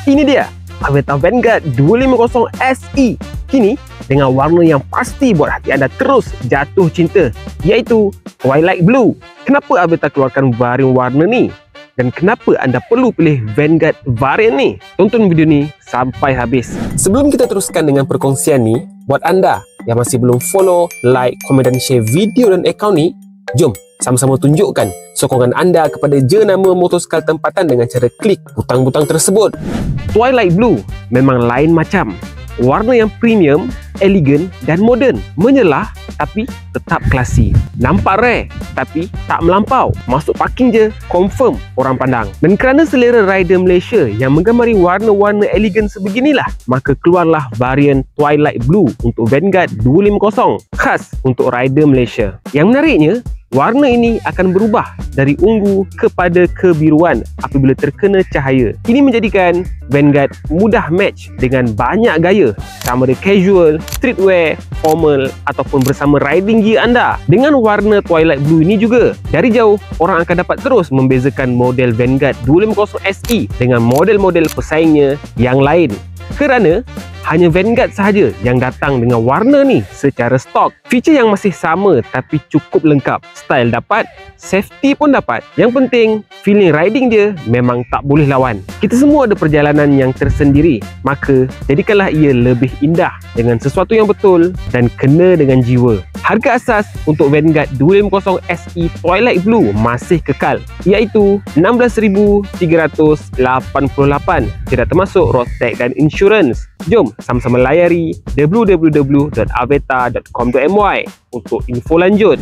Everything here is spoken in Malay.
Ini dia Aveta Vanguard 250 SE. Kini dengan warna yang pasti buat hati anda terus jatuh cinta, iaitu Twilight Blue. Kenapa Aveta keluarkan varian warna ni? Dan kenapa anda perlu pilih Vanguard varian ni? Tonton video ni sampai habis. Sebelum kita teruskan dengan perkongsian ni, buat anda yang masih belum follow, like, komen dan share video dan akaun ni, jom sama-sama tunjukkan sokongan anda kepada jenama motosikal tempatan dengan cara klik butang-butang tersebut. Twilight Blue memang lain macam. Warna yang premium, elegan dan moden. Menyelah tapi tetap klasi. Nampak rare tapi tak melampau. Masuk parking je, confirm orang pandang. Dan kerana selera rider Malaysia yang menggemari warna-warna elegan sebeginilah, maka keluarlah varian Twilight Blue untuk Vanguard 250 khas untuk rider Malaysia. Yang menariknya, warna ini akan berubah dari ungu kepada kebiruan apabila terkena cahaya. Ini menjadikan Vanguard mudah match dengan banyak gaya, sama ada casual, streetwear, formal ataupun bersama riding gear anda. Dengan warna Twilight Blue ini juga, dari jauh orang akan dapat terus membezakan model Vanguard 250 SE dengan model-model pesaingnya yang lain. Kerana hanya Vanguard sahaja yang datang dengan warna ni secara stok. Feature yang masih sama tapi cukup lengkap. Style dapat, safety pun dapat. Yang penting, feeling riding dia memang tak boleh lawan. Kita semua ada perjalanan yang tersendiri, maka jadikanlah ia lebih indah dengan sesuatu yang betul dan kena dengan jiwa. Harga asas untuk Vanguard 250 SE Twilight Blue masih kekal, iaitu RM16,388, tidak termasuk road tax dan insurans. Jom sama-sama layari www.aveta.com.my untuk info lanjut.